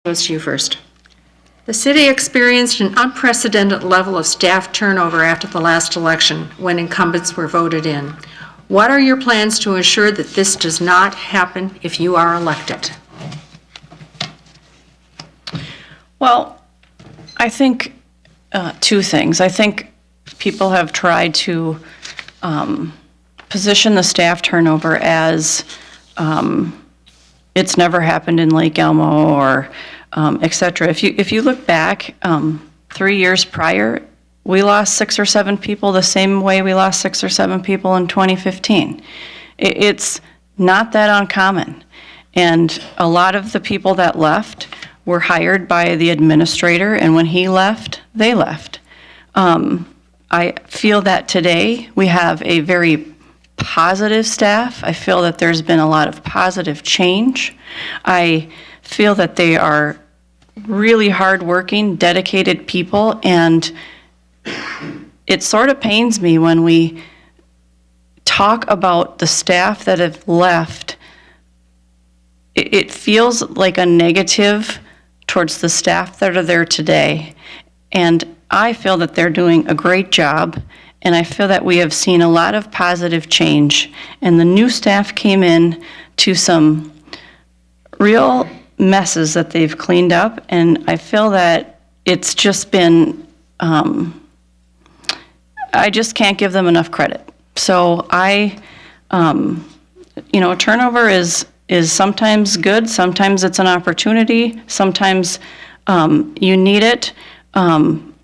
Goes to you first. The city experienced an unprecedented level of staff turnover after the last election when incumbents were voted in. What are your plans to ensure that this does not happen if you are elected? Well, I think two things. I think people have tried to position the staff turnover as it's never happened in Lake Elmo or et cetera. If you look back 3 years prior, we lost 6 or 7 people the same way we lost 6 or 7 people in 2015. It's not that uncommon. And a lot of the people that left were hired by the administrator, and when he left, they left. I feel that today we have a very positive staff. I feel that there's been a lot of positive change. I feel that they are really hardworking, dedicated people, and it sort of pains me when we talk about the staff that have left. It feels like a negative towards the staff that are there today. And I feel that they're doing a great job, and I feel that we have seen a lot of positive change. And the new staff came in to some real messes that they've cleaned up, and I feel that it's just been, I just can't give them enough credit. So turnover is sometimes good, sometimes it's an opportunity, sometimes you need it.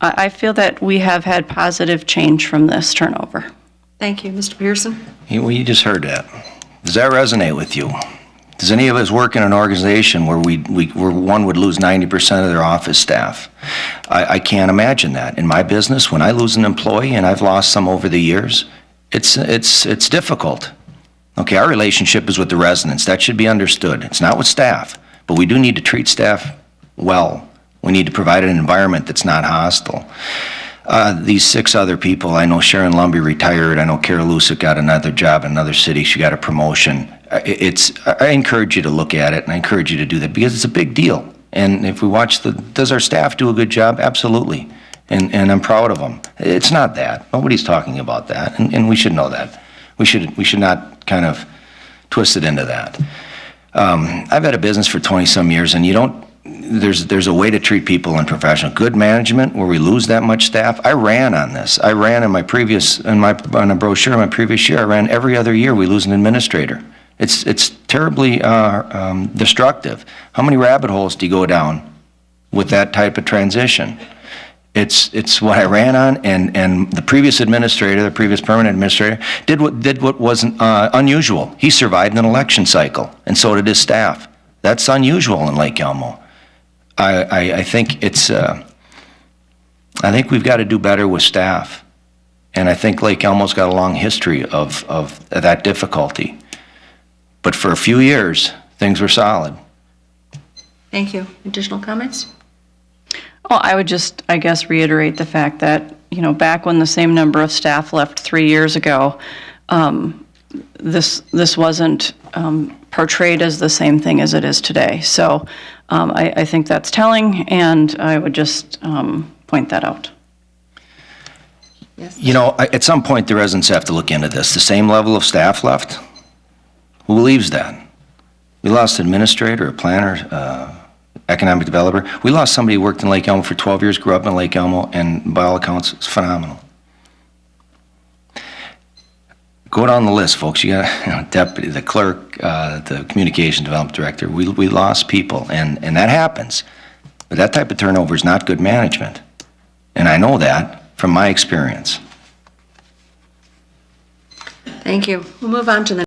I feel that we have had positive change from this turnover. Thank you. Mr. Pearson? Well, you just heard that. Does that resonate with you? Does any of us work in an organization where where one would lose 90% of their office staff? I can't imagine that. In my business, when I lose an employee, and I've lost some over the years, it's difficult. Okay, our relationship is with the residents. That should be understood. It's not with staff, but we do need to treat staff well. We need to provide an environment that's not hostile. These 6 other people, I know Sharon Lumby retired. I know Carol Lusick got another job in another city. She got a promotion. I encourage you to look at it, and I encourage you to do that because it's a big deal. And if we watch does our staff do a good job? Absolutely. And I'm proud of them. It's not that. Nobody's talking about that, and we should know that. We should not kind of twist it into that. I've had a business for 20-some years, and there's a way to treat people in professional. Good management, where we lose that much staff. I ran on this. I ran on a brochure in my previous year. I ran every other year we lose an administrator. It's terribly destructive. How many rabbit holes do you go down with that type of transition? It's what I ran on, and the previous administrator, the previous permanent administrator, did what wasn't unusual. He survived an election cycle, and so did his staff. That's unusual in Lake Elmo. I think I think we've got to do better with staff, and I think Lake Elmo's got a long history of that difficulty. But for a few years, things were solid. Thank you. Additional comments? Well, I would just, I guess, reiterate the fact that, back when the same number of staff left 3 years ago, this wasn't portrayed as the same thing as it is today. So I think that's telling, and I would just point that out. Yes. At some point, the residents have to look into this. The same level of staff left? Who believes that? We lost an administrator, a planner, economic developer. We lost somebody who worked in Lake Elmo for 12 years, grew up in Lake Elmo, and by all accounts, it's phenomenal. Go down the list, folks. You got deputy, the clerk, the communication development director. We lost people, and that happens. But that type of turnover is not good management. And I know that from my experience. Thank you. We'll move on to the